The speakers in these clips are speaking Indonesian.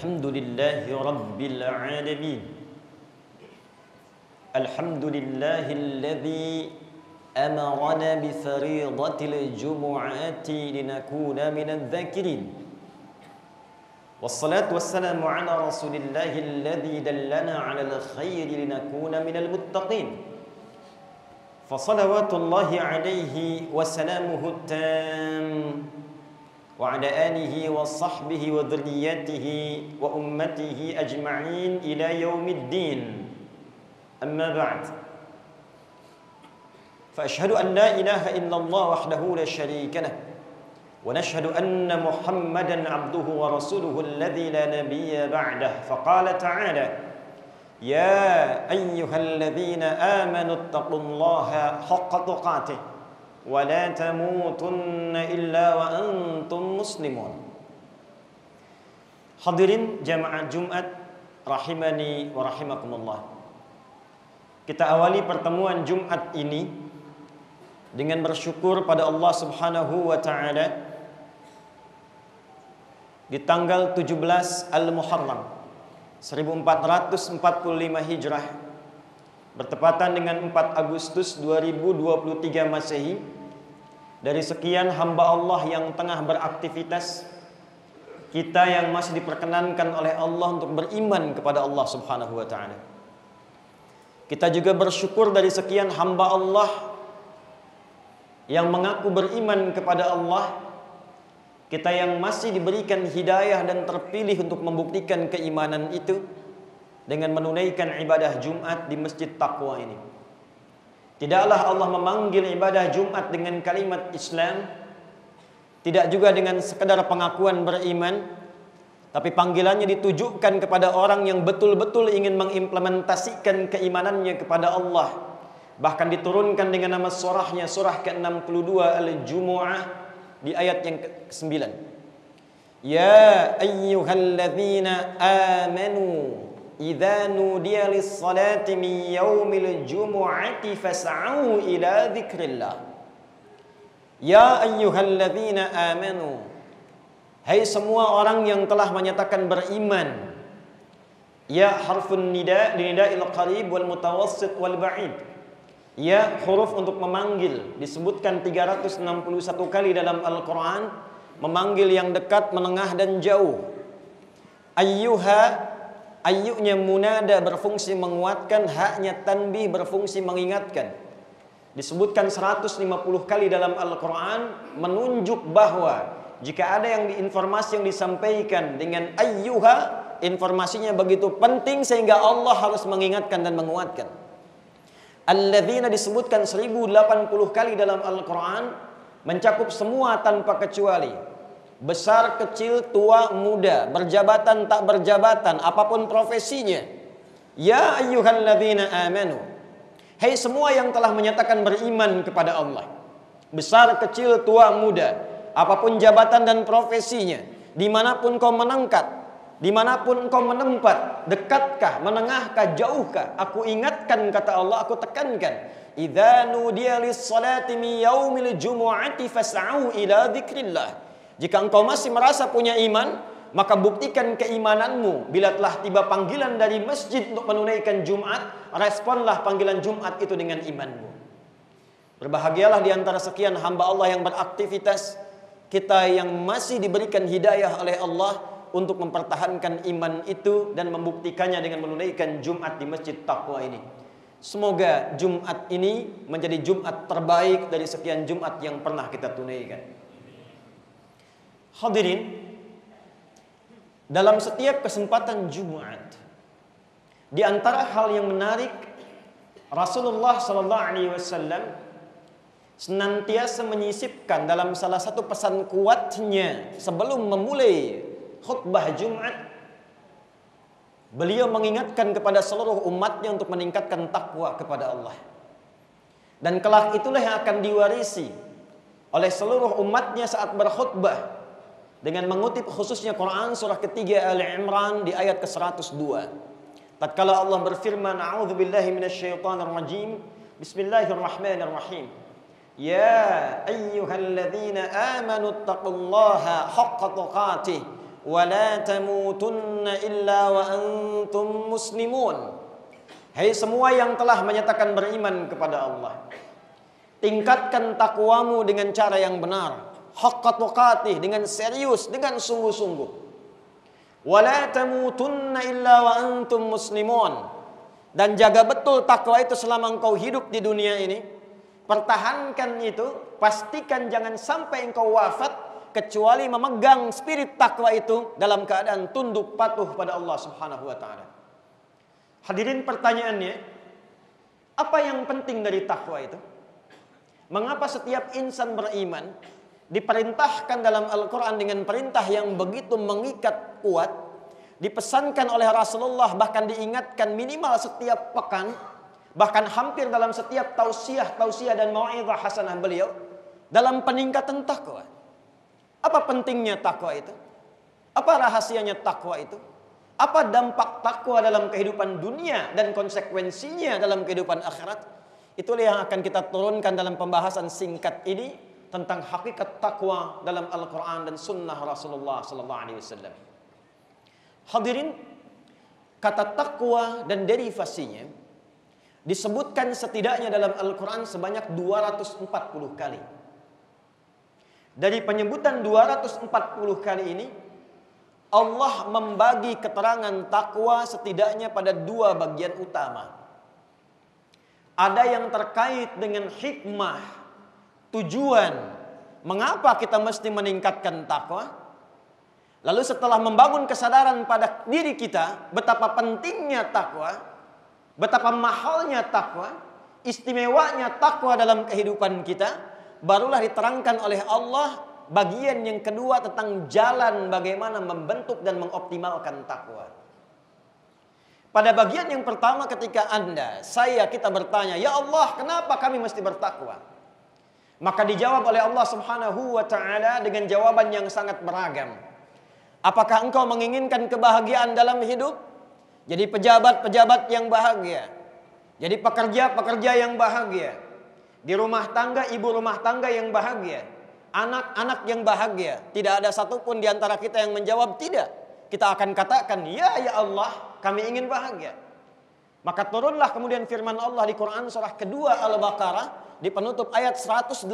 Alhamdulillahi Rabbil Alamin. Alhamdulillahilladzi amarana bi fariidatil jumu'ati linakuna minadh dhakirin. Wassalatu wassalamu ala rasulillahilladzi dallana 'alal khairi linakuna minal muttaqin. Fa salawatullahi 'alaihi wa salamuhu tam wa ala alihi wa sahbihi wa dhurriyyatihi wa ummatihi ajma'in ila yaumiddin. Amma ba'd. Fa ashhadu an la ilaha illallah wahdahu la syarika lah wa nashhadu anna Muhammadan 'abduhu wa rasuluhu alladzi la nabiyya ba'dahu. Fa qala ta'ala: Ya ayyuhalladzina amanu taqullaha haqqa tuqatih wa la tamutunna illa wa antum muslimun. Hadirin jamaah Jumat rahimani wa rahimakumullah. Kita awali pertemuan Jumat ini dengan bersyukur pada Allah Subhanahu wa taala di tanggal 17 Al-Muharram 1445 Hijrah bertepatan dengan 4 Agustus 2023 Masehi. Dari sekian hamba Allah yang tengah beraktivitas, kita yang masih diperkenankan oleh Allah untuk beriman kepada Allah Subhanahu wa taala. Kita juga bersyukur dari sekian hamba Allah yang mengaku beriman kepada Allah, kita yang masih diberikan hidayah dan terpilih untuk membuktikan keimanan itu dengan menunaikan ibadah Jumat di Masjid Taqwa ini. Tidaklah Allah memanggil ibadah Jumat dengan kalimat Islam, tidak juga dengan sekedar pengakuan beriman, tapi panggilannya ditujukan kepada orang yang betul-betul ingin mengimplementasikan keimanannya kepada Allah. Bahkan diturunkan dengan nama surahnya, surah ke-62 Al-Jumu'ah di ayat yang ke-9. Ya ayyuhalladzina amanu idza nudiya lis-salati min yaumil jumu'ati fas'au ila dzikrillah. Ya ayyuhalladzina amanu, hai semua orang yang telah menyatakan beriman. Ya harfun nida linida'il qarib wal mutawassit wal ba'id. Ya huruf untuk memanggil, disebutkan 361 kali dalam Al-Quran, memanggil yang dekat, menengah dan jauh. Ayyuha, ayyunya munada berfungsi menguatkan, haknya tanbih berfungsi mengingatkan. Disebutkan 150 kali dalam Al-Quran, menunjuk bahwa jika ada informasi yang disampaikan dengan ayyuha, informasinya begitu penting sehingga Allah harus mengingatkan dan menguatkan. Alladzina disebutkan 1080 kali dalam Al-Quran, mencakup semua tanpa kecuali. Besar, kecil, tua, muda, berjabatan, tak berjabatan, apapun profesinya. Ya ayyuhalladzina amanu, hai semua yang telah menyatakan beriman kepada Allah. Besar, kecil, tua, muda, apapun jabatan dan profesinya, dimanapun kau menangkat, dimanapun engkau menempat, dekatkah, menengahkah, jauhkah, aku ingatkan, kata Allah, aku tekankan. Idza nudiya lis-salati min yaumil jumu'ati fas'au ila dzikrillah. Jika engkau masih merasa punya iman, maka buktikan keimananmu. Bila telah tiba panggilan dari masjid untuk menunaikan Jumat, responlah panggilan Jumat itu dengan imanmu. Berbahagialah di antara sekian hamba Allah yang beraktivitas, kita yang masih diberikan hidayah oleh Allah untuk mempertahankan iman itu dan membuktikannya dengan menunaikan Jumat di Masjid Taqwa ini. Semoga Jumat ini menjadi Jumat terbaik dari sekian Jumat yang pernah kita tunaikan. Hadirin, dalam setiap kesempatan Jumat, di antara hal yang menarik, Rasulullah SAW senantiasa menyisipkan dalam salah satu pesan kuatnya sebelum memulai khutbah Jumat, beliau mengingatkan kepada seluruh umatnya untuk meningkatkan takwa kepada Allah. Dan kelak itulah yang akan diwarisi oleh seluruh umatnya saat berkhutbah, dengan mengutip khususnya Quran surah ketiga Ali Imran di ayat ke-102. Tatkala Allah berfirman, A'udzubillahi minasyaitonir rajim, Bismillahirrahmanirrahim. Ya ayyuhalladzina amanu taqullaha haqqa tuqatih wa la tamutunna illa wa antum muslimun. Hai semua yang telah menyatakan beriman kepada Allah, tingkatkan takwamu dengan cara yang benar, haqqa tuqatih, dengan serius, dengan sungguh-sungguh. Wa la tamutunna illa wa antum muslimun. Dan jaga betul takwa itu selama engkau hidup di dunia ini. Pertahankan itu, pastikan jangan sampai engkau wafat kecuali memegang spirit takwa itu dalam keadaan tunduk patuh pada Allah Subhanahu wa taala. Hadirin, pertanyaannya, apa yang penting dari takwa itu? Mengapa setiap insan beriman diperintahkan dalam Al-Quran dengan perintah yang begitu mengikat kuat, dipesankan oleh Rasulullah, bahkan diingatkan minimal setiap pekan, bahkan hampir dalam setiap tausiah dan mau'izah hasanah beliau dalam peningkatan takwa. Apa pentingnya takwa itu? Apa rahasianya takwa itu? Apa dampak takwa dalam kehidupan dunia dan konsekuensinya dalam kehidupan akhirat? Itulah yang akan kita turunkan dalam pembahasan singkat ini tentang hakikat takwa dalam Al-Quran dan Sunnah Rasulullah SAW. Hadirin, kata takwa dan derivasinya disebutkan setidaknya dalam Al-Quran sebanyak 240 kali. Dari penyebutan 240 kali ini, Allah membagi keterangan takwa setidaknya pada dua bagian utama. Ada yang terkait dengan hikmah, tujuan, mengapa kita mesti meningkatkan takwa. Lalu setelah membangun kesadaran pada diri kita, betapa pentingnya takwa, betapa mahalnya takwa, istimewanya takwa dalam kehidupan kita, barulah diterangkan oleh Allah bagian yang kedua tentang jalan bagaimana membentuk dan mengoptimalkan takwa. Pada bagian yang pertama, ketika Anda, saya, kita bertanya, ya Allah, kenapa kami mesti bertakwa? Maka dijawab oleh Allah Subhanahu wa ta'ala dengan jawaban yang sangat beragam. Apakah engkau menginginkan kebahagiaan dalam hidup? Jadi pejabat-pejabat yang bahagia, jadi pekerja-pekerja yang bahagia, di rumah tangga, ibu rumah tangga yang bahagia, anak-anak yang bahagia. Tidak ada satupun di antara kita yang menjawab tidak. Kita akan katakan, ya Allah, kami ingin bahagia. Maka turunlah kemudian firman Allah di Quran surah kedua Al-Baqarah di penutup ayat 189.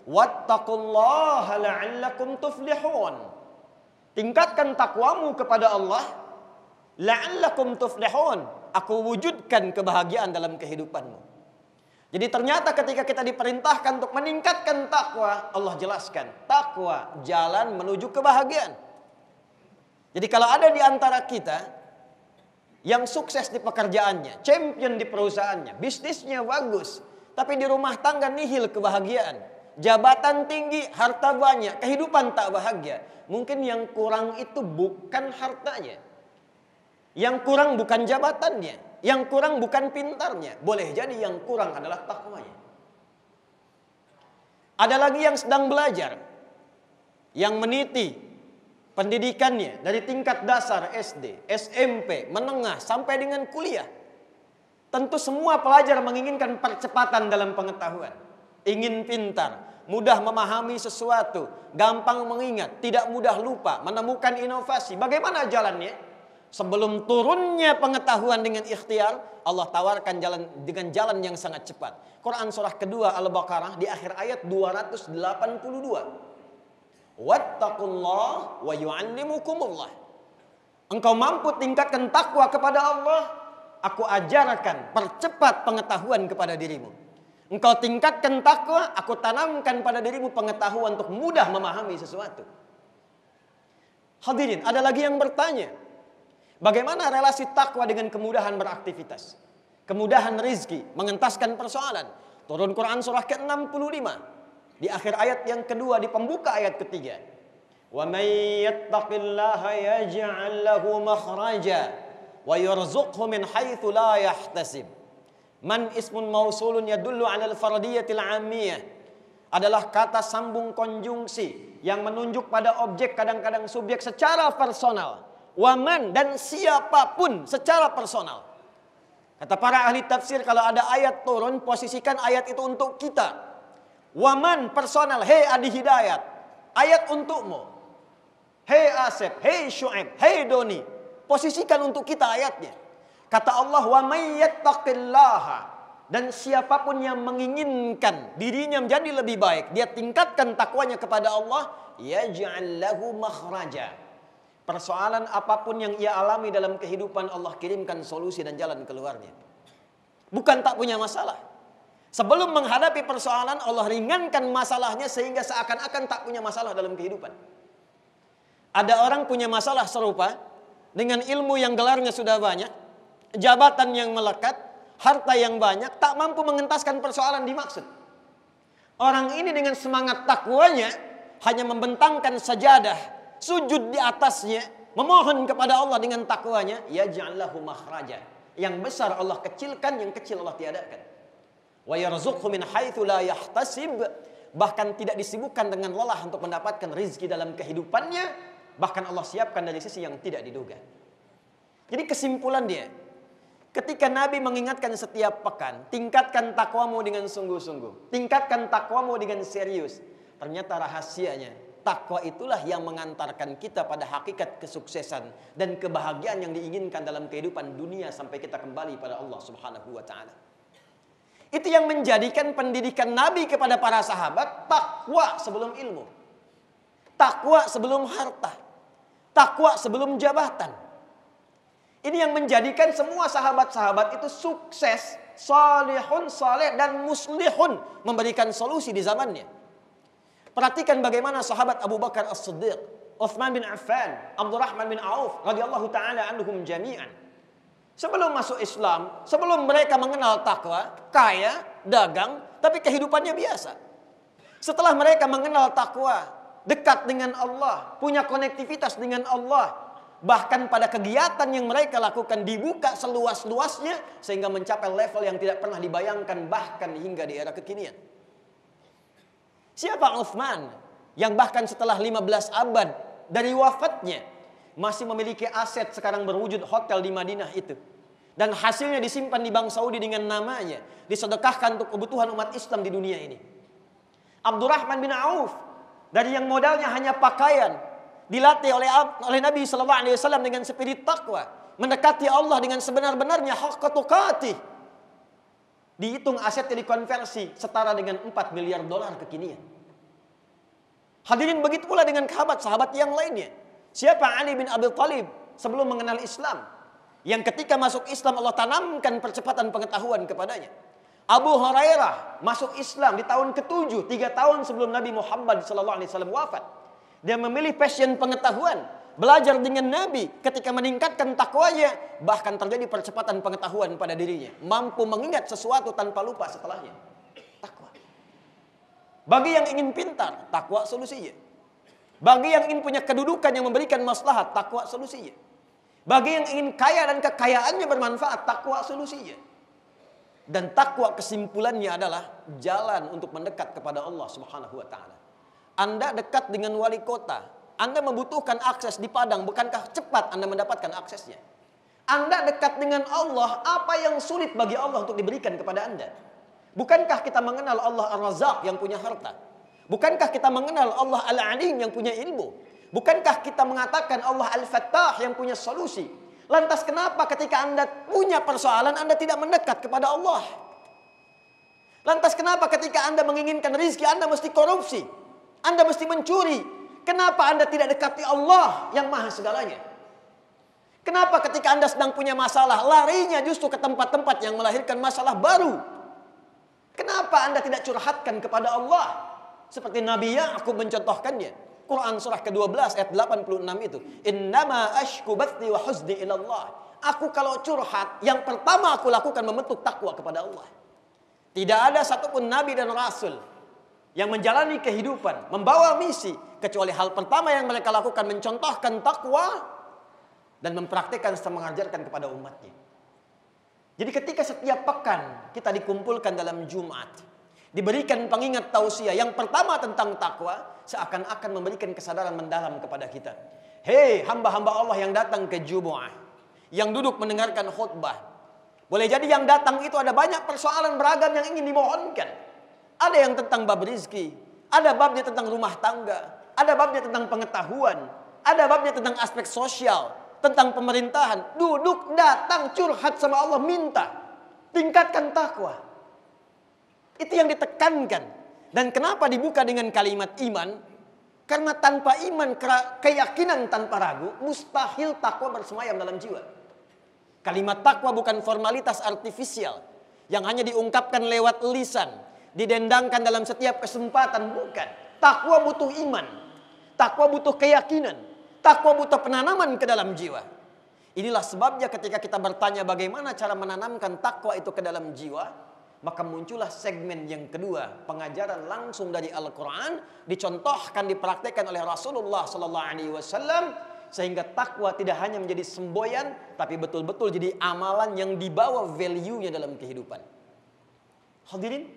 Wattaqullaha la'allakum tuflihun. Tingkatkan takwamu kepada Allah, la'allakum tuflihun. Aku wujudkan kebahagiaan dalam kehidupanmu. Jadi ternyata ketika kita diperintahkan untuk meningkatkan takwa, Allah jelaskan, takwa jalan menuju kebahagiaan. Jadi kalau ada di antara kita yang sukses di pekerjaannya, champion di perusahaannya, bisnisnya bagus, tapi di rumah tangga nihil kebahagiaan, jabatan tinggi, harta banyak, kehidupan tak bahagia, mungkin yang kurang itu bukan hartanya, yang kurang bukan jabatannya, yang kurang bukan pintarnya, boleh jadi yang kurang adalah takwanya. Ada lagi yang sedang belajar, yang meniti pendidikannya dari tingkat dasar SD, SMP, menengah sampai dengan kuliah. Tentu semua pelajar menginginkan percepatan dalam pengetahuan, ingin pintar, mudah memahami sesuatu, gampang mengingat, tidak mudah lupa, menemukan inovasi. Bagaimana jalannya? Sebelum turunnya pengetahuan dengan ikhtiar, Allah tawarkan jalan dengan jalan yang sangat cepat. Quran surah kedua Al-Baqarah di akhir ayat 282. Wattaqullah wa yu'allimukumullah. Engkau mampu tingkatkan takwa kepada Allah, aku ajarkan, percepat pengetahuan kepada dirimu. Engkau tingkatkan takwa, aku tanamkan pada dirimu pengetahuan untuk mudah memahami sesuatu. Hadirin, ada lagi yang bertanya, bagaimana relasi takwa dengan kemudahan beraktivitas, kemudahan rizki, mengentaskan persoalan? Turun Quran surah ke-65. Di akhir ayat yang kedua, di pembuka ayat ketiga. Wa may yattaqillaha yaj'al lahu makhraja wa yarzuqhu min haitsu la yahtasib. Man ismun mausulun yadullu 'ala al-fardiyatil 'ammiyah. Adalah kata sambung konjungsi yang menunjuk pada objek, kadang-kadang subjek secara personal. Wa man, dan siapapun secara personal. Kata para ahli tafsir, kalau ada ayat turun, posisikan ayat itu untuk kita. Waman personal, hei Adi Hidayat, ayat untukmu. Hei Asep, hei Syuaib, hei Doni. Posisikan untuk kita ayatnya. Kata Allah, wa may yattaqillaha. Dan siapapun yang menginginkan dirinya menjadi lebih baik, dia tingkatkan takwanya kepada Allah, yaj'al lahu makhraja. Persoalan apapun yang ia alami dalam kehidupan, Allah kirimkan solusi dan jalan keluarnya. Bukan tak punya masalah. Sebelum menghadapi persoalan, Allah ringankan masalahnya sehingga seakan-akan tak punya masalah dalam kehidupan. Ada orang punya masalah serupa dengan ilmu yang gelarnya sudah banyak, jabatan yang melekat, harta yang banyak, tak mampu mengentaskan persoalan dimaksud. Orang ini dengan semangat takwanya hanya membentangkan sajadah, sujud di atasnya, memohon kepada Allah dengan takwanya, yaj'al lahu makhraja. Yang besar Allah kecilkan, yang kecil Allah tiadakan. Wa yarzuqhu min haitsu la yahtasib. Bahkan tidak disibukkan dengan lelah untuk mendapatkan rizki dalam kehidupannya, bahkan Allah siapkan dari sisi yang tidak diduga. Jadi kesimpulan dia, ketika Nabi mengingatkan setiap pekan, tingkatkan takwamu dengan sungguh-sungguh, tingkatkan takwamu dengan serius. Ternyata rahasianya, takwa itulah yang mengantarkan kita pada hakikat kesuksesan dan kebahagiaan yang diinginkan dalam kehidupan dunia sampai kita kembali pada Allah Subhanahu wa taala. Itu yang menjadikan pendidikan Nabi kepada para sahabat, takwa sebelum ilmu, takwa sebelum harta, takwa sebelum jabatan. Ini yang menjadikan semua sahabat-sahabat itu sukses, salihun, saleh dan muslihun, memberikan solusi di zamannya. Perhatikan bagaimana sahabat Abu Bakar As-Siddiq, Utsman bin Affan, Abdurrahman bin Auf radhiyallahu taala anhum jami'an. Sebelum masuk Islam, sebelum mereka mengenal takwa, kaya, dagang, tapi kehidupannya biasa. Setelah mereka mengenal takwa, dekat dengan Allah, punya konektivitas dengan Allah, bahkan pada kegiatan yang mereka lakukan dibuka seluas-luasnya sehingga mencapai level yang tidak pernah dibayangkan bahkan hingga di era kekinian. Siapa Utsman yang bahkan setelah 15 abad dari wafatnya masih memiliki aset sekarang berwujud hotel di Madinah itu. Dan hasilnya disimpan di Bank Saudi dengan namanya. Disedekahkan untuk kebutuhan umat Islam di dunia ini. Abdurrahman bin Auf, dari yang modalnya hanya pakaian, dilatih oleh Nabi SAW dengan spirit takwa. Mendekati Allah dengan sebenar-benarnya haqqa tuqatih. Dihitung asetnya dikonversi setara dengan 4 miliar dolar kekinian. Hadirin begitu pula dengan sahabat-sahabat yang lainnya. Siapa Ali bin Abi Thalib sebelum mengenal Islam? Yang ketika masuk Islam Allah tanamkan percepatan pengetahuan kepadanya. Abu Hurairah masuk Islam di tahun ke-7, 3 tahun sebelum Nabi Muhammad SAW wafat. Dia memilih passion pengetahuan, belajar dengan Nabi, ketika meningkatkan takwanya, bahkan terjadi percepatan pengetahuan pada dirinya. Mampu mengingat sesuatu tanpa lupa setelahnya. Takwa. Bagi yang ingin pintar, takwa solusinya. Bagi yang ingin punya kedudukan yang memberikan maslahat, takwa solusinya. Bagi yang ingin kaya dan kekayaannya bermanfaat, takwa solusinya. Dan takwa kesimpulannya adalah jalan untuk mendekat kepada Allah Subhanahu wa taala. Anda dekat dengan wali kota, Anda membutuhkan akses di Padang, bukankah cepat Anda mendapatkan aksesnya? Anda dekat dengan Allah, apa yang sulit bagi Allah untuk diberikan kepada Anda? Bukankah kita mengenal Allah Ar-Razzaq yang punya harta? Bukankah kita mengenal Allah Al-Alim yang punya ilmu? Bukankah kita mengatakan Allah Al-Fattah yang punya solusi? Lantas kenapa ketika Anda punya persoalan Anda tidak mendekat kepada Allah? Lantas kenapa ketika Anda menginginkan rizki Anda mesti korupsi? Anda mesti mencuri? Kenapa Anda tidak dekati Allah yang maha segalanya? Kenapa ketika Anda sedang punya masalah larinya justru ke tempat-tempat yang melahirkan masalah baru? Kenapa Anda tidak curhatkan kepada Allah? Seperti Nabi Ya'qub mencontohkannya. Quran surah ke-12 ayat 86 itu. Innama ashku bathi wa huzni ilallah. Aku kalau curhat, yang pertama aku lakukan membentuk takwa kepada Allah. Tidak ada satupun nabi dan rasul yang menjalani kehidupan, membawa misi, kecuali hal pertama yang mereka lakukan mencontohkan takwa dan mempraktikkan serta mengajarkan kepada umatnya. Jadi ketika setiap pekan kita dikumpulkan dalam Jumat, diberikan pengingat tausiah yang pertama tentang takwa, seakan-akan memberikan kesadaran mendalam kepada kita. Hei hamba-hamba Allah yang datang ke Jumu'ah, yang duduk mendengarkan khutbah. Boleh jadi yang datang itu ada banyak persoalan beragam yang ingin dimohonkan. Ada yang tentang bab rizki, ada babnya tentang rumah tangga, ada babnya tentang pengetahuan, Ada babnya tentang aspek sosial, tentang pemerintahan. Duduk, datang, curhat sama Allah, minta. Tingkatkan takwa. Itu yang ditekankan. Dan kenapa dibuka dengan kalimat iman? Karena tanpa iman, keyakinan tanpa ragu, mustahil takwa bersemayam dalam jiwa. Kalimat takwa bukan formalitas artifisial yang hanya diungkapkan lewat lisan, didendangkan dalam setiap kesempatan, bukan. Takwa butuh iman, takwa butuh keyakinan, takwa butuh penanaman ke dalam jiwa. Inilah sebabnya ketika kita bertanya bagaimana cara menanamkan takwa itu ke dalam jiwa, maka muncullah segmen yang kedua, pengajaran langsung dari Al-Quran, dicontohkan, dipraktekkan oleh Rasulullah SAW, sehingga takwa tidak hanya menjadi semboyan, tapi betul-betul jadi amalan yang dibawa value-nya dalam kehidupan. Hadirin,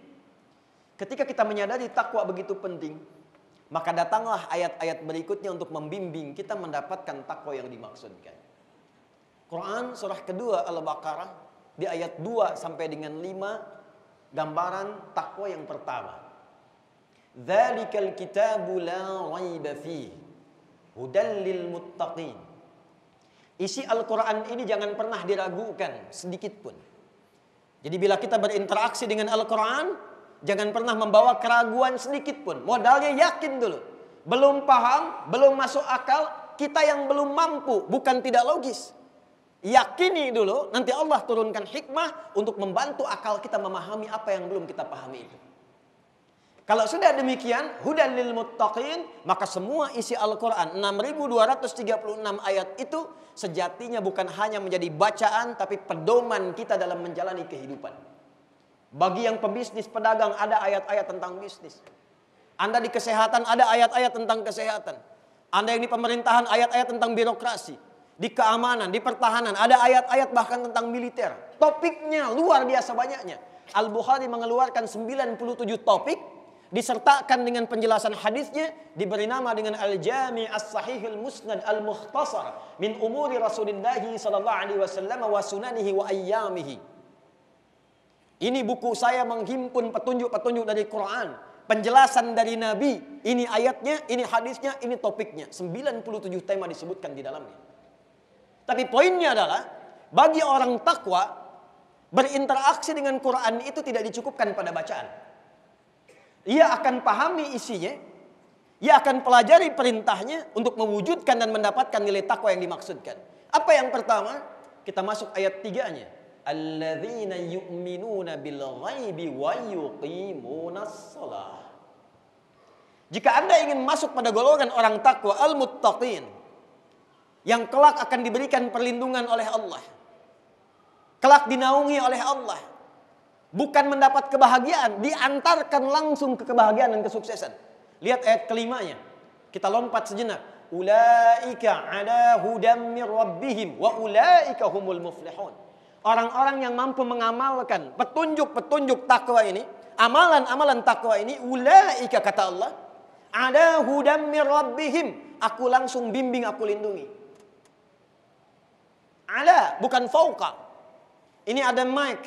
ketika kita menyadari takwa begitu penting, maka datanglah ayat-ayat berikutnya untuk membimbing kita mendapatkan takwa yang dimaksudkan. Quran surah kedua Al-Baqarah di ayat 2 sampai dengan 5, gambaran takwa yang pertama. Dzalikal kitabu la raiba fihi hudal lil muttaqin. Isi Al-Quran ini jangan pernah diragukan sedikit pun. Jadi bila kita berinteraksi dengan Al-Quran, jangan pernah membawa keraguan sedikit pun. Modalnya yakin dulu. Belum paham, belum masuk akal, kita yang belum mampu, bukan tidak logis. Yakini dulu, nanti Allah turunkan hikmah untuk membantu akal kita memahami apa yang belum kita pahami itu. Kalau sudah demikian, hudal lil muttaqin, maka semua isi Al-Quran 6.236 ayat itu sejatinya bukan hanya menjadi bacaan, tapi pedoman kita dalam menjalani kehidupan. Bagi yang pebisnis, pedagang, ada ayat-ayat tentang bisnis. Anda di kesehatan, ada ayat-ayat tentang kesehatan. Anda yang di pemerintahan, ayat-ayat tentang birokrasi. Di keamanan, di pertahanan, ada ayat-ayat bahkan tentang militer. Topiknya luar biasa banyaknya. Al-Bukhari mengeluarkan 97 topik, disertakan dengan penjelasan hadisnya, diberi nama dengan Al-Jami' As-Sahihul Musnad Al-Mukhtasar min umuri Rasulillahi sallallahu alaihi wasallam wa sunanihi wa ayyamihi. Ini buku saya menghimpun petunjuk-petunjuk dari Quran, penjelasan dari Nabi, ini ayatnya, ini hadisnya, ini topiknya. 97 tema disebutkan di dalamnya. Tapi poinnya adalah, bagi orang takwa, berinteraksi dengan Quran itu tidak dicukupkan pada bacaan. Ia akan pahami isinya, ia akan pelajari perintahnya untuk mewujudkan dan mendapatkan nilai takwa yang dimaksudkan. Apa yang pertama? Kita masuk ayat 3-nya. Alladzina yu'minuna bil ghaibi wa yuqimunas shalah. Jika Anda ingin masuk pada golongan orang takwa al-muttaqin, yang kelak akan diberikan perlindungan oleh Allah, kelak dinaungi oleh Allah, bukan mendapat kebahagiaan, diantarkan langsung ke kebahagiaan dan kesuksesan. Lihat ayat kelimanya. Kita lompat sejenak. Ulaika ala hudam mir rabbihim wa ulaika humul muflihun. Orang-orang yang mampu mengamalkan petunjuk-petunjuk takwa ini, amalan-amalan takwa ini, ulaika kata Allah, ada hudam mir rabbihim, aku langsung bimbing, aku lindungi. Ala, bukan fauqa. Ini ada mic.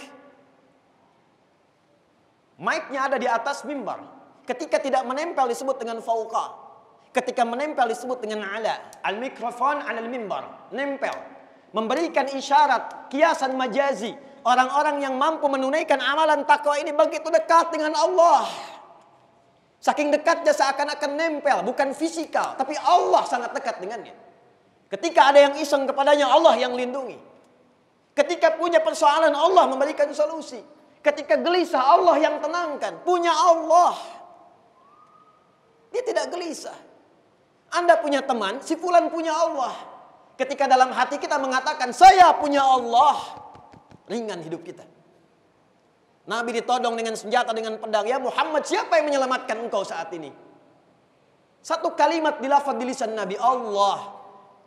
Mic-nya ada di atas mimbar. Ketika tidak menempel disebut dengan fauqa. Ketika menempel disebut dengan ala. Al-mikrofon alal mimbar, nempel. Memberikan isyarat, kiasan majazi. Orang-orang yang mampu menunaikan amalan takwa ini begitu dekat dengan Allah. Saking dekatnya seakan-akan nempel, bukan fisikal, tapi Allah sangat dekat dengannya. Ketika ada yang iseng kepadanya, Allah yang lindungi. Ketika punya persoalan, Allah memberikan solusi. Ketika gelisah, Allah yang tenangkan. Punya Allah. Dia tidak gelisah. Anda punya teman, si fulan punya Allah. Ketika dalam hati kita mengatakan, saya punya Allah, ringan hidup kita. Nabi ditodong dengan senjata, dengan pedang. Ya Muhammad, siapa yang menyelamatkan engkau saat ini? Satu kalimat dilafaz di lisan Nabi, Allah.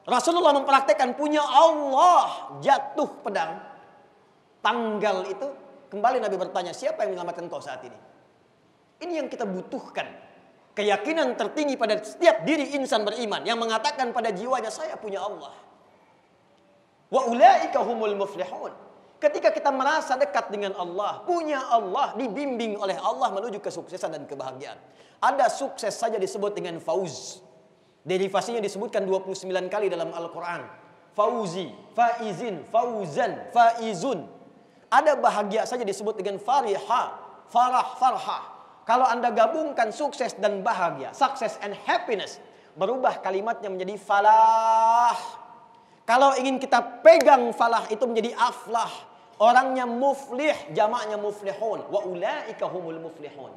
Rasulullah mempraktekkan punya Allah. Jatuh pedang. Tanggal itu, kembali Nabi bertanya, siapa yang menyelamatkan engkau saat ini? Ini yang kita butuhkan. Keyakinan tertinggi pada setiap diri insan beriman yang mengatakan pada jiwanya, saya punya Allah. Wa ulaika humul muflihun. Ketika kita merasa dekat dengan Allah, punya Allah, dibimbing oleh Allah menuju kesuksesan dan kebahagiaan. Ada sukses saja disebut dengan fauz. Derivasinya disebutkan 29 kali dalam Al-Quran. Fauzi, faizin, fauzan, faizun. Ada bahagia saja disebut dengan fariha, farah, farha. Kalau Anda gabungkan sukses dan bahagia, success and happiness, berubah kalimatnya menjadi falah. Kalau ingin kita pegang falah itu menjadi aflah. Orangnya muflih, jamaknya muflihun. Wa ulaika humul muflihun.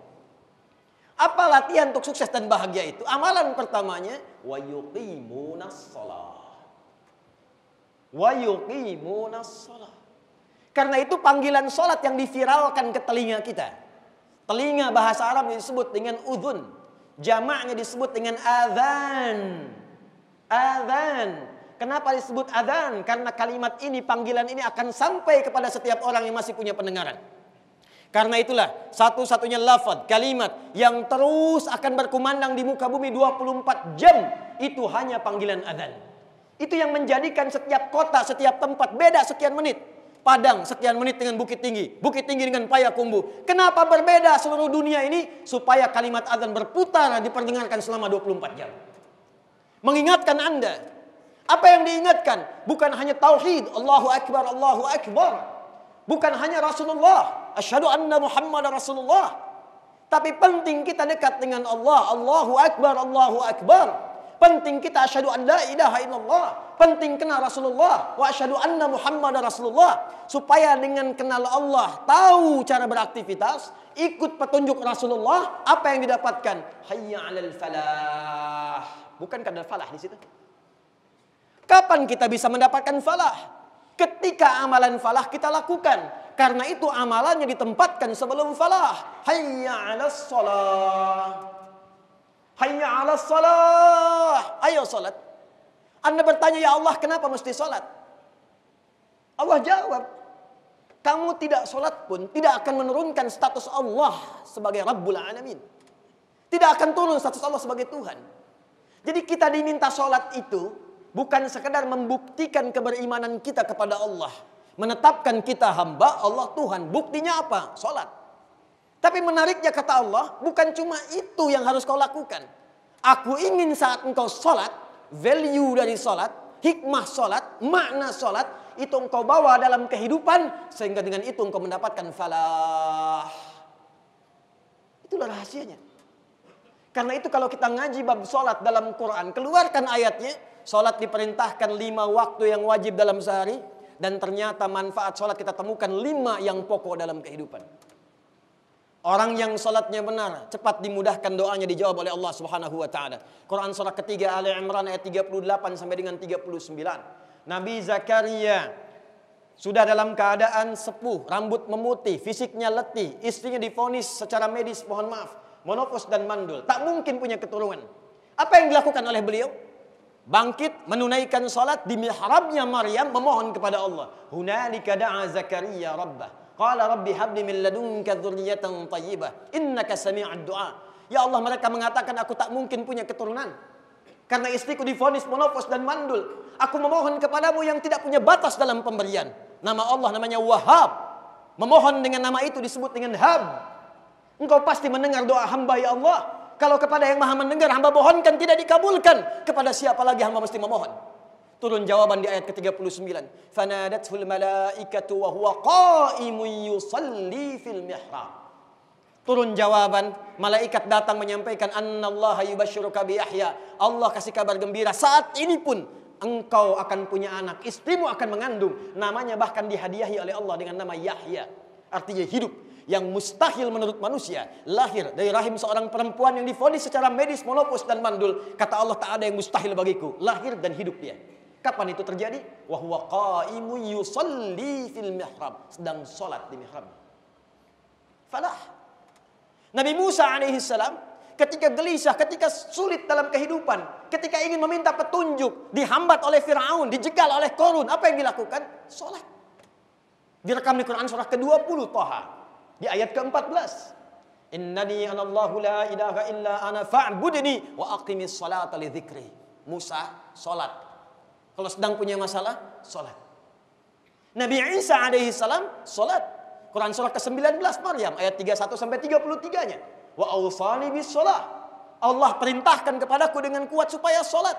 Apa latihan untuk sukses dan bahagia itu? Amalan pertamanya, wa yuqimunas shalah. Wa yuqimunas shalah. Karena itu panggilan salat yang diviralkan ke telinga kita. Telinga bahasa Arab disebut dengan udhun. Jamaknya disebut dengan adzan. Adzan. Kenapa disebut adzan? Karena kalimat ini, panggilan ini akan sampai kepada setiap orang yang masih punya pendengaran. Karena itulah satu-satunya lafaz, kalimat yang terus akan berkumandang di muka bumi 24 jam. Itu hanya panggilan adzan. Itu yang menjadikan setiap kota, setiap tempat beda sekian menit. Padang sekian menit dengan Bukit Tinggi dengan Payakumbuh. Kenapa berbeda seluruh dunia ini? Supaya kalimat adzan berputar diperdengarkan selama 24 jam. Mengingatkan Anda. Apa yang diingatkan? Bukan hanya tauhid, Allahu Akbar, Allahu Akbar. Bukan hanya Rasulullah, asyhadu anna Muhammad Rasulullah. Tapi penting kita dekat dengan Allah, Allahu Akbar, Allahu Akbar. Penting kita asyhadu an la ilaha illallah. Penting kenal Rasulullah. Wa asyhadu anna Muhammad Rasulullah. Supaya dengan kenal Allah, tahu cara beraktivitas, ikut petunjuk Rasulullah, apa yang didapatkan? Hayya 'alal falah. Bukankah ada falah di situ? Kapan kita bisa mendapatkan falah? Ketika amalan falah kita lakukan. Karena itu amalannya ditempatkan sebelum falah. Hayya 'alas shalah. Hayya 'alas shalah. Ayo salat. Anda bertanya, ya Allah, kenapa mesti salat? Allah jawab, kamu tidak salat pun tidak akan menurunkan status Allah sebagai Rabbul Alamin. Tidak akan turun status Allah sebagai Tuhan. Jadi kita diminta salat itu bukan sekedar membuktikan keberimanan kita kepada Allah, menetapkan kita hamba Allah Tuhan. Buktinya apa? Salat. Tapi menariknya kata Allah, bukan cuma itu yang harus kau lakukan. Aku ingin saat engkau salat, value dari salat, hikmah salat, makna salat, itu engkau bawa dalam kehidupan, sehingga dengan itu engkau mendapatkan falah. Itulah rahasianya. Karena itu kalau kita ngaji bab salat dalam Quran, keluarkan ayatnya, salat diperintahkan 5 waktu yang wajib dalam sehari, dan ternyata manfaat salat kita temukan 5 yang pokok dalam kehidupan. Orang yang salatnya benar, cepat dimudahkan doanya dijawab oleh Allah Subhanahu wa taala. Quran surah ketiga Ali Imran ayat 38 sampai dengan 39. Nabi Zakaria sudah dalam keadaan sepuh, rambut memutih, fisiknya letih, istrinya divonis secara medis, mohon maaf, monopos dan mandul, tak mungkin punya keturunan. Apa yang dilakukan oleh beliau? Bangkit menunaikan salat di mihrabnya Maryam, memohon kepada Allah. Hunalika da'a Zakaria rabbah. Qala rabbi habli min ladunka dzurriyyatan thayyibah innaka sami'ud du'a. Ya Allah, mereka mengatakan aku tak mungkin punya keturunan karena istriku divonis monopos dan mandul. Aku memohon kepadamu yang tidak punya batas dalam pemberian. Nama Allah namanya Wahhab. Memohon dengan nama itu disebut dengan Hab. Engkau pasti mendengar doa hamba ya Allah. Kalau kepada yang Maha mendengar hamba mohonkan tidak dikabulkan, kepada siapa lagi hamba mesti memohon? Turun jawaban di ayat ke-39. Fanadathul malaikatu wa huwa qa'imun yusalli fil mihrab. Turun jawaban, malaikat datang menyampaikan annallaha yubashshiruka bi Yahya. Allah kasih kabar gembira, saat ini pun engkau akan punya anak, istrimu akan mengandung. Namanya bahkan dihadiahi oleh Allah dengan nama Yahya. Artinya hidup yang mustahil menurut manusia. Lahir dari rahim seorang perempuan yang divonis secara medis monopos dan mandul. Kata Allah, tak ada yang mustahil bagiku. Lahir dan hidup dia. Kapan itu terjadi? Wa huwa qa'imun yusalli fil mihrab. Sedang salat di mihrab. Falah. Nabi Musa alaihissalam ketika gelisah, ketika sulit dalam kehidupan, ketika ingin meminta petunjuk, dihambat oleh Fir'aun, dijegal oleh Qarun, apa yang dilakukan? Salat. Direkam di Quran surah ke-20 Thaha di ayat ke-14. Innani anallahu la ilaha illa ana fa'budni wa aqimis salata li dzikri. Musa salat. Kalau sedang punya masalah, salat. Nabi Isa alaihi salam salat. Quran surah ke-19 Maryam ayat 31 sampai 33-nya. Wa awsani bis shalah. Allah perintahkan kepadaku dengan kuat supaya sholat.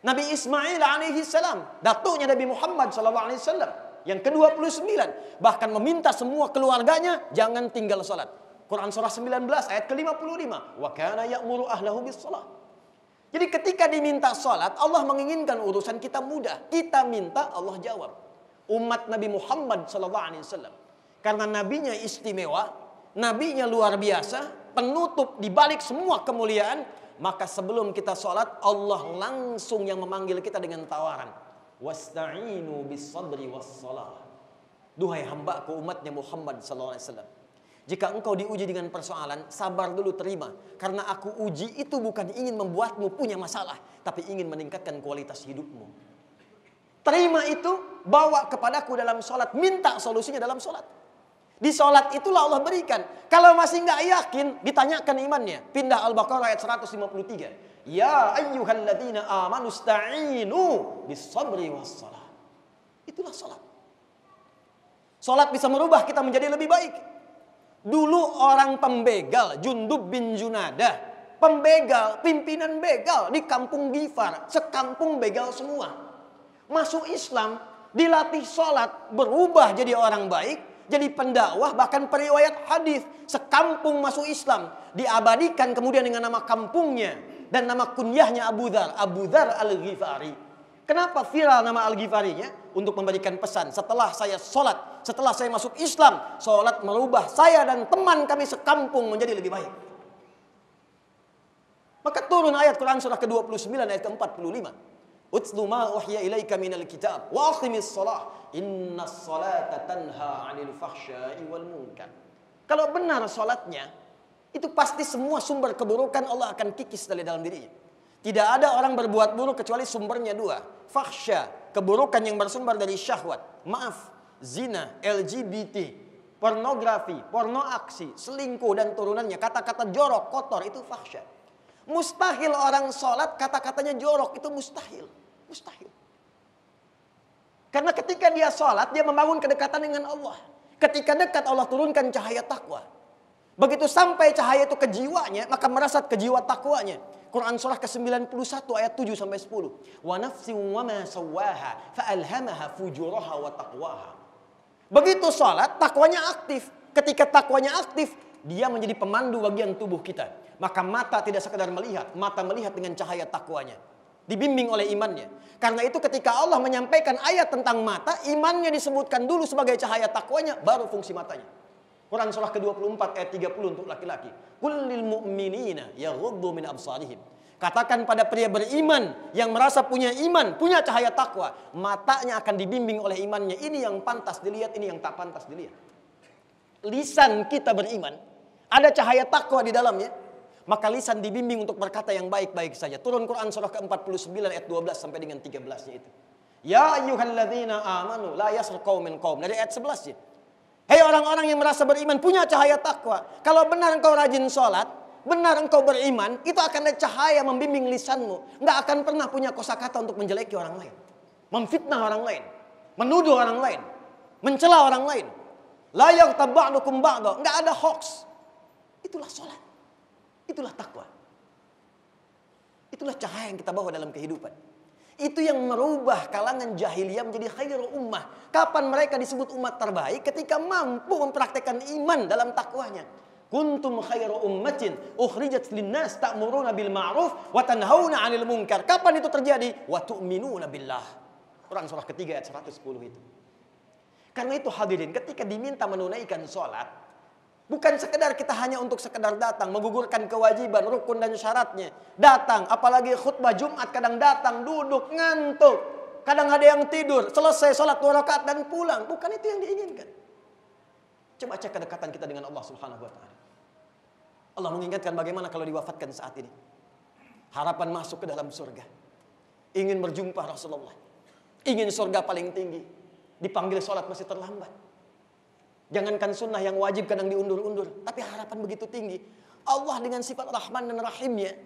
Nabi Ismail alaihi salam, datuknya Nabi Muhammad sallallahu alaihi wasallam, yang ke-29, bahkan meminta semua keluarganya jangan tinggal sholat. Quran surah 19 ayat ke-55. Wa kana ya'muru ahlahu bis shalah. Jadi ketika diminta sholat, Allah menginginkan urusan kita mudah. Kita minta, Allah jawab. Umat Nabi Muhammad sallallahu alaihi wasallam, karena nabinya istimewa, nabinya luar biasa, penutup di balik semua kemuliaan, maka sebelum kita sholat, Allah langsung yang memanggil kita dengan tawaran. Wasta'inu bis sabri was salah. Duhai hambaku umatnya Muhammad sallallahu alaihi wasallam, jika engkau diuji dengan persoalan, sabar dulu, terima. Karena aku uji itu bukan ingin membuatmu punya masalah, tapi ingin meningkatkan kualitas hidupmu. Terima itu, bawa kepadaku dalam sholat, minta solusinya dalam sholat. Di sholat itulah Allah berikan. Kalau masih nggak yakin, ditanyakan imannya. Pindah Al-Baqarah ayat 153. Ya ayyuhalladzina amanu sta'inu bis sabri was salah. Itulah sholat. Sholat bisa merubah kita menjadi lebih baik. Dulu orang pembegal, Jundub bin Junadah, pembegal, pimpinan begal di kampung Gifar, sekampung begal semua. Masuk Islam, dilatih sholat, berubah jadi orang baik, jadi pendakwah, bahkan periwayat hadis, sekampung masuk Islam, diabadikan kemudian dengan nama kampungnya dan nama kunyahnya Abu Dzar Al-Ghifari. Kenapa viral nama Al-Ghifarinya? Untuk memberikan pesan, setelah saya sholat, setelah saya masuk Islam, sholat merubah saya dan teman kami sekampung menjadi lebih baik. Maka turun ayat Quran surah ke-29 ayat ke-45. Utlu ma uhya ilaika minal kitab wa aqimis shalah innas salata tanha 'anil fahsya'i wal munkar. Kalau benar salatnya, itu pasti semua sumber keburukan Allah akan kikis dari dalam dirinya. Tidak ada orang berbuat buruk kecuali sumbernya dua. Fahsya, keburukan yang bersumber dari syahwat. Maaf, zina, LGBT, pornografi, porno aksi, selingkuh dan turunannya. Kata-kata jorok, kotor, itu fahsya. Mustahil orang sholat kata-katanya jorok, itu mustahil. Mustahil. Karena ketika dia sholat, dia membangun kedekatan dengan Allah. Ketika dekat, Allah turunkan cahaya takwa. Begitu sampai cahaya itu ke jiwanya, maka merasat ke jiwa takwanya. Quran surah ke-91 ayat 7-10. Wa nafsin wa ma sawwaha fa'alhamaha fujuraha wa taqwaha. Begitu sholat, takwanya aktif. Ketika takwanya aktif, dia menjadi pemandu bagian tubuh kita. Maka mata tidak sekadar melihat, mata melihat dengan cahaya takwanya. Dibimbing oleh imannya. Karena itu ketika Allah menyampaikan ayat tentang mata, imannya disebutkan dulu sebagai cahaya takwanya, baru fungsi matanya. Quran surah ke-24 ayat 30 untuk laki-laki. Qul lil mu'minina yaghuddu min absarihim. Katakan pada pria beriman yang merasa punya iman, punya cahaya takwa, matanya akan dibimbing oleh imannya. Ini yang pantas dilihat, ini yang tak pantas dilihat. Lisan kita beriman, ada cahaya takwa di dalamnya, maka lisan dibimbing untuk berkata yang baik-baik saja. Turun Quran surah ke-49 ayat 12 sampai dengan 13-nya itu. Ya ayyuhalladzina amanu la yaskhar qaumin qaum. Dari ayat 11 ya. Hei orang-orang yang merasa beriman, punya cahaya takwa. Kalau benar engkau rajin sholat, benar engkau beriman, itu akan ada cahaya membimbing lisanmu. Nggak akan pernah punya kosakata untuk menjeleki orang lain, memfitnah orang lain, menuduh orang lain, mencela orang lain. La yaghtab ba'dukum ba'da. Nggak ada hoax. Itulah sholat. Itulah takwa. Itulah cahaya yang kita bawa dalam kehidupan. Itu yang merubah kalangan jahiliyah menjadi khairul ummah. Kapan mereka disebut umat terbaik? Ketika mampu mempraktekkan iman dalam takwanya. Kuntum khairu ummatin ukhrijat linnas ta'muruna bil ma'ruf wa tanhauna 'anil munkar. Kapan itu terjadi? Wa tu'minuna billah. Quran surah ketiga ayat 110 itu. Karena itu hadirin, ketika diminta menunaikan sholat, bukan sekedar kita hanya untuk sekedar datang, menggugurkan kewajiban, rukun dan syaratnya. Datang, apalagi khutbah Jumat kadang datang, duduk, ngantuk. Kadang ada yang tidur, selesai sholat 2 rakaat dan pulang. Bukan itu yang diinginkan. Coba cek kedekatan kita dengan Allah Subhanahu wa ta'ala. Allah mengingatkan bagaimana kalau diwafatkan saat ini. Harapan masuk ke dalam surga. Ingin berjumpa Rasulullah. Ingin surga paling tinggi. Dipanggil sholat masih terlambat. Jangankan sunnah yang wajib kadang diundur-undur. Tapi harapan begitu tinggi. Allah dengan sifat Rahman dan Rahimnya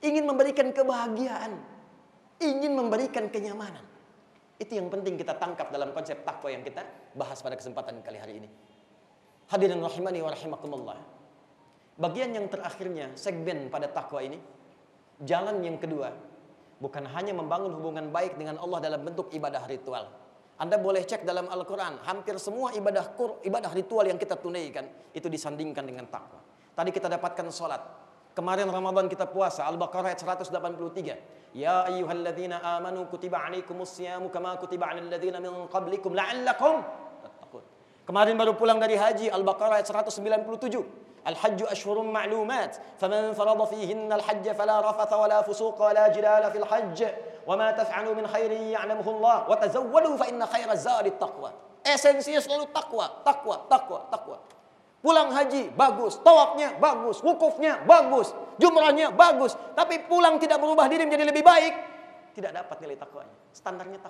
ingin memberikan kebahagiaan. Ingin memberikan kenyamanan. Itu yang penting kita tangkap dalam konsep takwa yang kita bahas pada kesempatan kali hari ini. Hadirin rahimani wa rahimakumullah. Bagian yang terakhirnya, segmen pada takwa ini, jalan yang kedua, bukan hanya membangun hubungan baik dengan Allah dalam bentuk ibadah ritual. Anda boleh cek dalam Al-Quran, hampir semua ibadah ritual yang kita tunaikan, itu disandingkan dengan takwa. Tadi kita dapatkan sholat. Kemarin Ramadan kita puasa, Al-Baqarah ayat 183. Ya ayyuhalladzina amanu kutiba alaikumus siyamu kama kutiba alal ladzina min qablikum la'allakum tattaqun. Kemarin baru pulang dari haji, Al-Baqarah ayat 197. Al-hajju ashhurun ma'lumat, faman farada fihinna al-hajja fala rafatha wala fusuqa wala jidala fil hajj, wa ma taf'alu min khairin ya'lamuhu Allah, wa tazawwadu fa inna khairaz zadi taqwa. Esensinya selalu takwa. Pulang haji bagus, tawafnya bagus, wukufnya bagus, jumrahnya bagus, tapi pulang tidak berubah diri menjadi lebih baik, tidak dapat nilai takwanya. Standarnya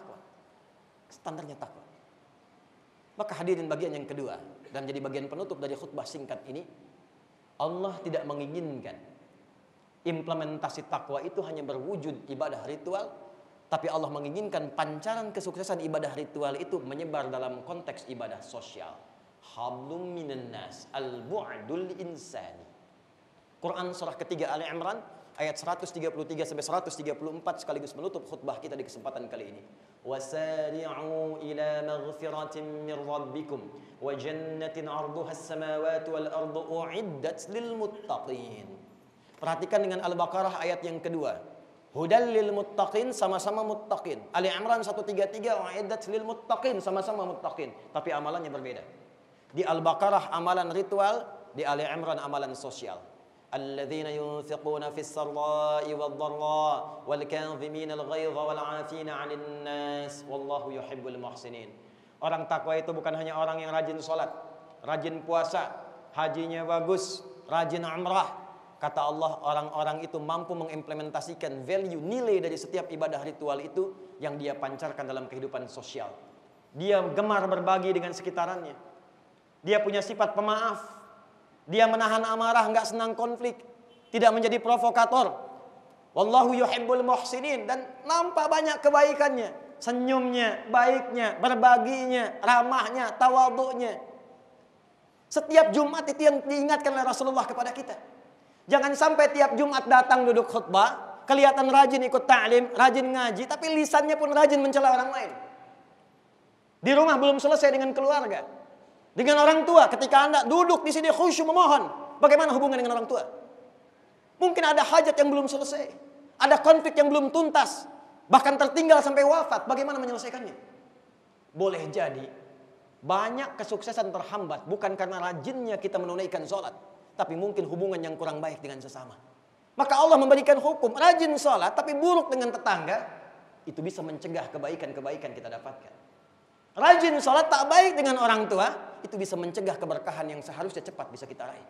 takwa. Maka hadirin bagian yang kedua dan jadi bagian penutup dari khutbah singkat ini, Allah tidak menginginkan implementasi takwa itu hanya berwujud ibadah ritual, tapi Allah menginginkan pancaran kesuksesan ibadah ritual itu menyebar dalam konteks ibadah sosial. Hablum minan nas al-bu'dul insani. Quran surah ketiga Ali Imran ayat 133 sampai 134 sekaligus menutup khutbah kita di kesempatan kali ini. Wasari'u ila maghfiratin min rabbikum wa jannatin 'arduha as-samawati wal ardu u'iddat lil muttaqin. Perhatikan dengan Al-Baqarah ayat yang kedua. Hudal lil muttaqin, sama-sama muttaqin. Ali Imran 133 u'iddat lil muttaqin, sama-sama muttaqin, tapi amalannya berbeda. Di Al-Baqarah amalan ritual, di Ali Imran amalan sosial. Alladzina yunfiquna fis sarra'i wad dharra wal kadhimina al ghaidha wal 'afina 'anil nas wallahu yuhibbul muhsinin. Orang takwa itu bukan hanya orang yang rajin salat, rajin puasa, hajinya bagus, rajin umrah. Kata Allah, orang-orang itu mampu mengimplementasikan value, nilai dari setiap ibadah ritual itu yang dia pancarkan dalam kehidupan sosial. Dia gemar berbagi dengan sekitarannya. Dia punya sifat pemaaf. Dia menahan amarah, enggak senang konflik, tidak menjadi provokator. Wallahu yuhibbul muhsinin, dan nampak banyak kebaikannya, senyumnya, baiknya, berbaginya, ramahnya, tawadhu'nya. Setiap Jumat itu yang diingatkan oleh Rasulullah kepada kita. Jangan sampai tiap Jumat datang duduk khutbah, kelihatan rajin ikut ta'lim, rajin ngaji, tapi lisannya pun rajin mencela orang lain. Di rumah belum selesai dengan keluarga, dengan orang tua. Ketika Anda duduk di sini khusyuk memohon, bagaimana hubungan dengan orang tua? Mungkin ada hajat yang belum selesai, ada konflik yang belum tuntas, bahkan tertinggal sampai wafat. Bagaimana menyelesaikannya? Boleh jadi banyak kesuksesan terhambat bukan karena rajinnya kita menunaikan sholat, tapi mungkin hubungan yang kurang baik dengan sesama. Maka Allah memberikan hukum, rajin sholat tapi buruk dengan tetangga, itu bisa mencegah kebaikan-kebaikan kita dapatkan. Rajin sholat tak baik dengan orang tua, itu bisa mencegah keberkahan yang seharusnya cepat bisa kita raih.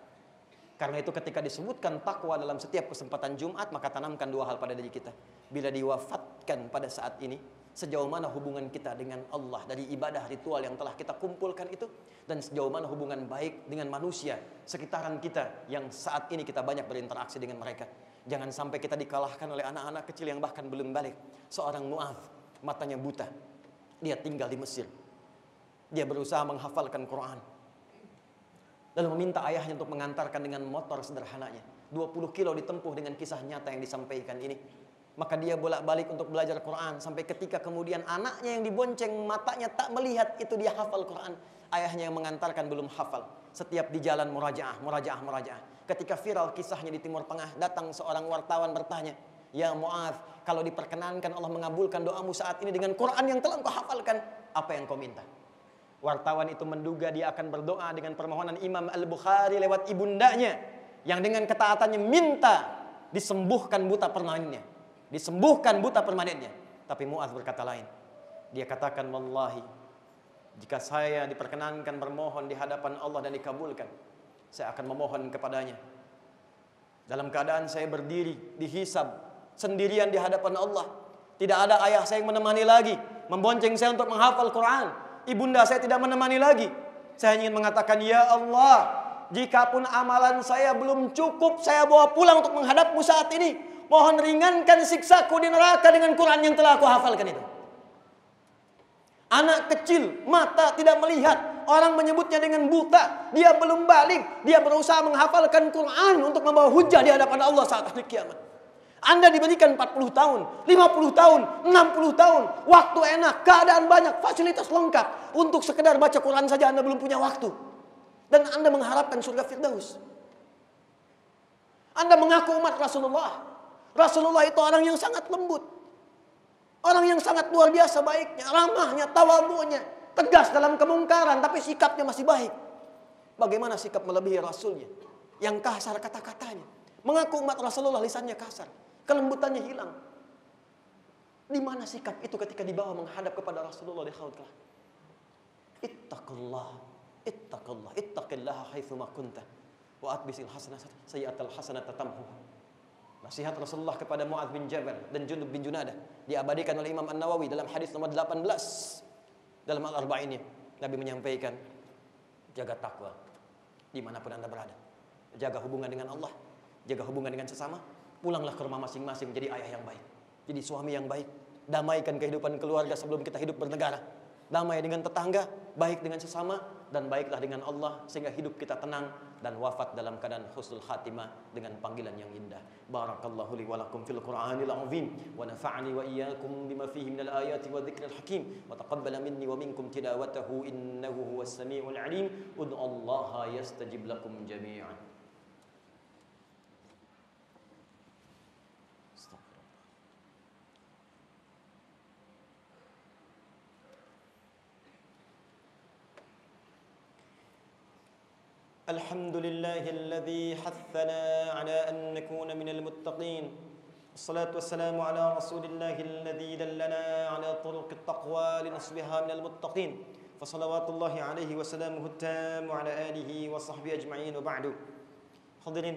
Karena itu ketika disebutkan takwa dalam setiap kesempatan Jumat, maka tanamkan dua hal pada diri kita. Bila diwafatkan pada saat ini, sejauh mana hubungan kita dengan Allah dari ibadah ritual yang telah kita kumpulkan itu, dan sejauh mana hubungan baik dengan manusia sekitaran kita yang saat ini kita banyak berinteraksi dengan mereka. Jangan sampai kita dikalahkan oleh anak-anak kecil yang bahkan belum balik. Seorang Mu'adz, matanya buta, dia tinggal di Mesir. Dia berusaha menghafalkan Quran, lalu meminta ayahnya untuk mengantarkan dengan motor sederhananya. 20 kilo ditempuh dengan kisah nyata yang disampaikan ini. Maka dia bolak-balik untuk belajar Quran, sampai ketika kemudian anaknya yang dibonceng matanya tak melihat, itu dia hafal Quran. Ayahnya yang mengantarkan belum hafal. Setiap di jalan murajaah. Ketika viral kisahnya di Timur Tengah, datang seorang wartawan bertanya, "Ya Mu'adz, kalau diperkenankan Allah mengabulkan doamu saat ini dengan Quran yang telah kau hafalkan, apa yang kau minta?" Wartawan itu menduga dia akan berdoa dengan permohonan Imam Al-Bukhari lewat ibundanya, yang dengan ketaatannya minta disembuhkan buta permanennya. Tapi Mu'adz berkata lain. Dia katakan, "Wallahi, jika saya diperkenankan bermohon di hadapan Allah dan dikabulkan, saya akan memohon kepadanya dalam keadaan saya berdiri dihisab sendirian di hadapan Allah. Tidak ada ayah saya yang menemani lagi, membonceng saya untuk menghafal Quran. Ibunda saya tidak menemani lagi. Saya ingin mengatakan, ya Allah, jikapun amalan saya belum cukup saya bawa pulang untuk menghadapmu saat ini, mohon ringankan siksaku di neraka dengan Quran yang telah aku hafalkan itu." Anak kecil, mata tidak melihat, orang menyebutnya dengan buta. Dia belum balik. Dia berusaha menghafalkan Quran untuk membawa hujah di hadapan Allah saat hari kiamat. Anda diberikan 40 tahun, 50 tahun, 60 tahun. Waktu enak, keadaan banyak, fasilitas lengkap. Untuk sekedar baca Quran saja Anda belum punya waktu. Dan Anda mengharapkan surga Firdaus. Anda mengaku umat Rasulullah. Rasulullah itu orang yang sangat lembut. Orang yang sangat luar biasa baiknya, ramahnya, tawadhu'nya, tegas dalam kemungkaran, tapi sikapnya masih baik. Bagaimana sikap melebihi Rasulnya? Yang kasar kata-katanya. Mengaku umat Rasulullah, lisannya kasar. Kelembutannya hilang. Di mana sikap itu ketika dibawa menghadap kepada Rasulullah di haud kelak? Ittaqullah, ittaqullah, ittaqillaha haitsu ma kunta wa atbisil hasanata sayyi'atal hasanata tamhuha. Nasihat Rasulullah kepada Mu'adz bin Jabal dan Junub bin Junadah diabadikan oleh Imam An-Nawawi dalam hadis nomor 18 dalam Al-Arba'in. Nabi menyampaikan, jaga takwa dimanapun Anda berada. Jaga hubungan dengan Allah, jaga hubungan dengan sesama. Pulanglah ke rumah masing-masing menjadi ayah yang baik, jadi suami yang baik. Damaikan kehidupan keluarga sebelum kita hidup bernegara. Damai dengan tetangga, baik dengan sesama, dan baiklah dengan Allah sehingga hidup kita tenang dan wafat dalam keadaan husnul khatimah dengan panggilan yang indah. Barakallahu li wa lakum fil Qur'anil azim wa nafa'ani wa iyyakum bima fihi minal ayati wa dzikril hakim wa taqabbala minni wa minkum tilawatahu innahu huwas samiul alim. Ud'ullaha yastajib lakum jami'an. الحمد لله الذي حثنا على أن نكون من المتقين والصلاة والسلام على رسول الله الذي دلنا على طرق التقوى لنصبها من المتقين فصلوات الله عليه وسلامه التام وعلى آله وصحبه أجمعين وبعد. Hadirin,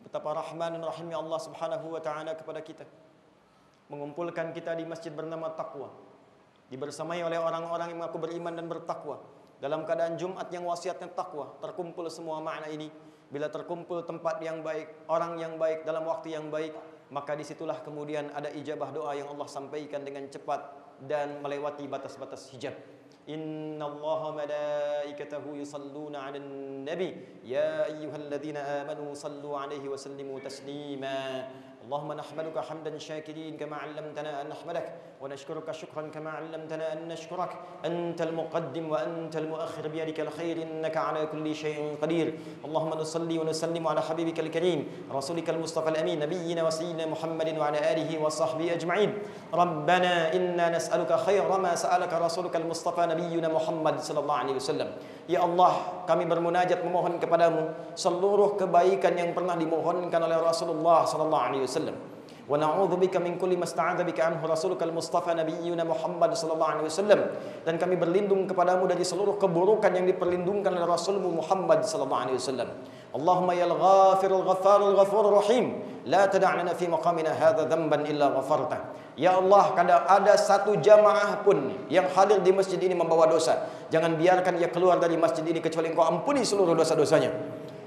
betapa rahman dan rahimnya Allah Subhanahu wa taala kepada kita, mengumpulkan kita di masjid bernama Taqwa, dibersamai oleh orang-orang yang mengaku beriman dan bertakwa. Dalam keadaan Jumat yang wasiatnya takwa, terkumpul semua makna ini. Bila terkumpul tempat yang baik, orang yang baik, dalam waktu yang baik, maka disitulah kemudian ada ijabah doa yang Allah sampaikan dengan cepat dan melewati batas-batas hijab. Inna Allaha malaikatahu yusalluna 'alan nabi ya ayyuhalladzina amanu sallu 'alaihi wa sallimu taslima. اللهم نحمدك حمدا شاكرين كما علمتنا أن نحمدك ونشكرك شكرا كما علمتنا أن نشكرك أنت المقدم وأنت المؤخر بيدك الخير إنك على كل شيء قدير. اللهم نصلي ونسلم على حبيبك الكريم رسولك المصطفى الأمين نبينا وسيدنا محمد وعلى آله وصحبه أجمعين. ربنا إنا نسألك خير ما سألك رسولك المصطفى نبينا محمد صلى الله عليه وسلم. Ya Allah, kami bermunajat memohon kepadamu seluruh kebaikan yang pernah dimohonkan oleh Rasulullah sallallahu alaihi wasallam. Wa na'udzubika min kulli masta'adza bika anhu rasulukal mustafa nabiyyuna Muhammad sallallahu alaihi wasallam. Dan kami berlindung kepadamu dari seluruh keburukan yang diperlindungkan oleh Rasulmu Muhammad sallallahu alaihi wasallam. Allahumma ya al-ghafirul ghaffarul ghafurur rahim, la tada' lana fi maqamina hadza dhanban illa ghafarta. Ya Allah, kada ada satu jamaah pun yang hadir di masjid ini membawa dosa, jangan biarkan ia keluar dari masjid ini kecuali Engkau ampuni seluruh dosa-dosanya.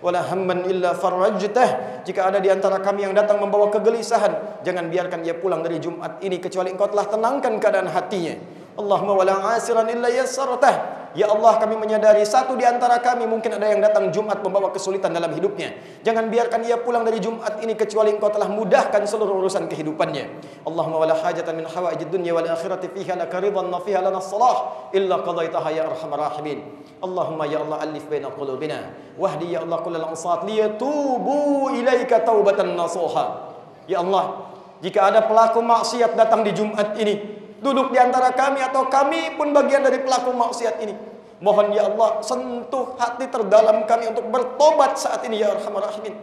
Wala hamman illa farajtah. Jika ada di antara kami yang datang membawa kegelisahan, jangan biarkan ia pulang dari Jumat ini kecuali Engkau telah tenangkan keadaan hatinya. Allahumma wala asiran illa yassartah. Ya Allah, kami menyadari satu di antara kami mungkin ada yang datang Jumat membawa kesulitan dalam hidupnya. Jangan biarkan ia pulang dari Jumat ini kecuali Engkau telah mudahkan seluruh urusan kehidupannya. Allahumma wala hajatan min hawaijid dunya wal akhirati fiha laka ridwan wa fiha lana salah illa qadaitaha ya arhamar rahimin. Allahumma ya Allah alif baina qulubina wahdi ya Allah kullal ansat liyatubu ilaika taubatan nasuha. Ya Allah, jika ada pelaku maksiat datang di Jumat ini, duduk di antara kami atau kami pun bagian dari pelaku maksiat ini, mohon ya Allah sentuh hati terdalam kami untuk bertobat saat ini ya arhamar rahimin.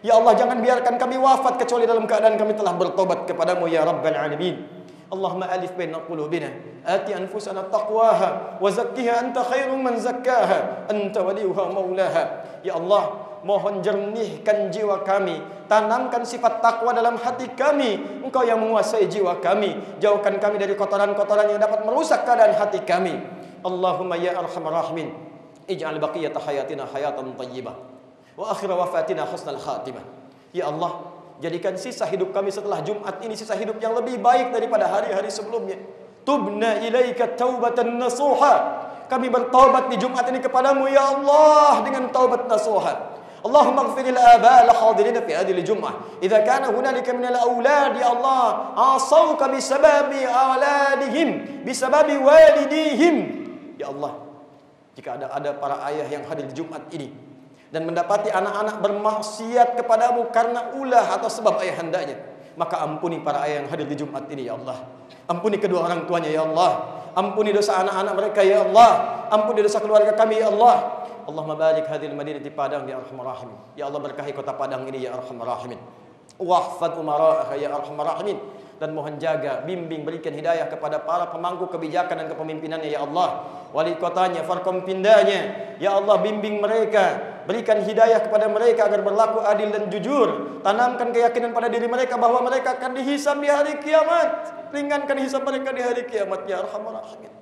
Ya Allah, jangan biarkan kami wafat kecuali dalam keadaan kami telah bertobat kepadamu ya rabbal alamin. Allahumma alif baina qulubina ati anfusana taqwaha wa zakkiha anta khairum man zakkaha anta waliyuha maulaha. Ya Allah, mohon jernihkan jiwa kami, tanamkan sifat takwa dalam hati kami. Engkau yang menguasai jiwa kami, jauhkan kami dari kotoran-kotoran yang dapat merusak keadaan hati kami. Allahumma ya arhamar rahimin, ij'al baqiyata hayatina hayatan thayyibah wa akhir wafatina husnal khatimah. Ya Allah, jadikan sisa hidup kami setelah Jumat ini sisa hidup yang lebih baik daripada hari-hari sebelumnya. Tubna ilaika taubatan nasuha kami bertaubat di Jumat ini kepadamu ya Allah dengan taubat nasuha. Allahumma ighfir lil aba al hadirin fi hadhihi al jum'ah idza kana hunalika min al aulad ya Allah asauka bisababi auladihim bisababi walidihim ya Allah, jika ada para ayah yang hadir di Jumat ini dan mendapati anak-anak bermaksiat kepadamu karena ulah atau sebab ayahandanya, maka ampuni para ayah yang hadir di Jumat ini ya Allah. Ampuni kedua orang tuanya ya Allah. Ampuni dosa anak-anak mereka ya Allah. Ampuni dosa keluarga kami ya Allah. Allahumma barik hadhil madinati Padang ya arhamar rahimin. Ya Allah, berkahi kota Padang ini ya arhamar rahimin. Wahfad umara'aha ya arhamar rahimin. Dan mohon jaga, bimbing, berikan hidayah kepada para pemangku kebijakan dan kepemimpinannya ya Allah. Wali kotanya, Forkompindanya, ya Allah bimbing mereka, berikan hidayah kepada mereka agar berlaku adil dan jujur. Tanamkan keyakinan pada diri mereka bahwa mereka akan dihisab di hari kiamat. Ringankan hisab mereka di hari kiamat ya arhamar rahimin.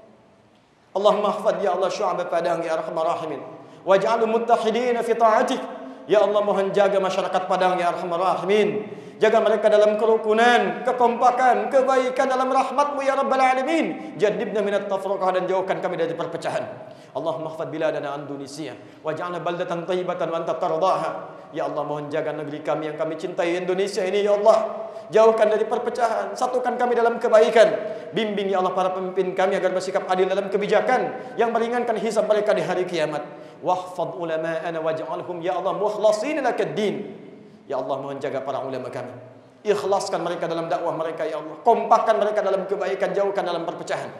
Allahumma hafad ya Allah syu'ab Padang ya arhamar rahimin. Waj'alhum muttahidin fi ta'atik. Ya Allah, mohon jaga masyarakat Padang ya arhamar rahimin. Jaga mereka dalam kerukunan, kekompakan, kebaikan dalam rahmat-Mu ya Rabbal Alamin. Jannibna minat tafruqah, dan jauhkan kami dari perpecahan. Allahumma hafad biladana Indonesia waj'alna baldatan thayyibatan wa anta tardaha. Ya Allah, mohon jaga negeri kami yang kami cintai Indonesia ini ya Allah. Jauhkan dari perpecahan, satukan kami dalam kebaikan. Bimbing ya Allah para pemimpin kami agar bersikap adil dalam kebijakan yang meringankan hisab mereka di hari kiamat. Wahfad ulama'ana waj'alhum ya Allah mukhlasin lakad-din. Ya Allah, mohon jaga para ulama kami. Ikhlaskan mereka dalam dakwah mereka ya Allah. Kompakkan mereka dalam kebaikan, jauhkan dalam perpecahan.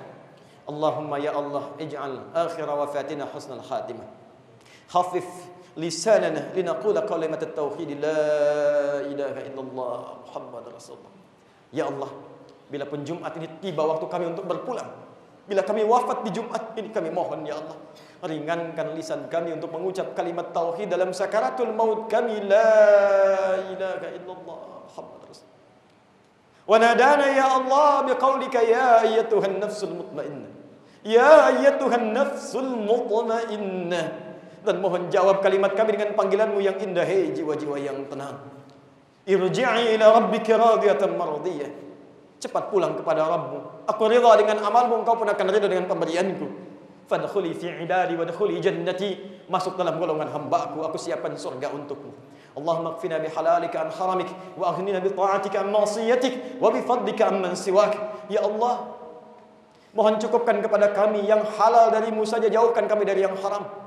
Allahumma ya Allah, ij'al akhir wafatina husnal khatimah. Khafif lisanana linaqula kalimat at-tauhid la ilaha illallah Muhammadur Rasulullah. Ya Allah, bila pun Jumat ini tiba waktu kami untuk berpulang, bila kami wafat di Jumat ini, kami mohon ya Allah, ringankan lisan kami untuk mengucap kalimat tauhid dalam sakaratul maut kami, la ilaha illallah Muhammadur Rasulullah. Wa nadana ya Allah biqaulika ya ayyatuhan nafsul mutmainnah, ya ayyatuhan nafsul mutmainnah. Dan mohon jawab kalimat kami dengan panggilan-Mu yang indah, hei jiwa-jiwa yang tenang. Irji'i ila rabbika radiyatan mardiyah. Cepat pulang kepada Rabb-Mu. Aku ridha dengan amal-Mu, Engkau pun akan ridha dengan pemberianku. Fadkhuli fi ibadi wadkhuli jannati. Masuk dalam golongan hamba-Ku, aku siapkan surga untukmu. Allahumma kfina bihalalika an haramik wa aghnina bi ta'atika an ma'siyatik wa bi fadlika amman siwak. Ya Allah, mohon cukupkan kepada kami yang halal dari-Mu saja, jauhkan kami dari yang haram.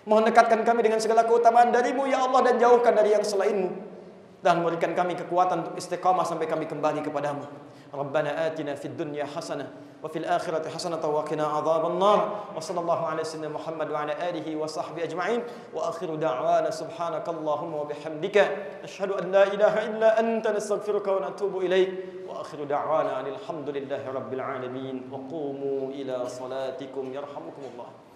Mohon dekatkan kami dengan segala keutamaan dari-Mu ya Allah, dan jauhkan dari yang selain-Mu, dan berikan kami kekuatan untuk istiqamah sampai kami kembali kepadamu. Rabbana atina fid dunya hasanah wa fil akhirati hasanah wa qina adzabannar. Wa sallallahu ala sayyidina Muhammad wa ala alihi wa sahbihi ajma'in. Wa akhiru da'wana subhanakallahumma wa bihamdika asyhadu an la ilaha illa anta nastaghfiruka wa natubu ilaik. Wa akhiru da'wana alhamdulillahi rabbil alamin. Wa qumu ila salatikum yarhamukumullah.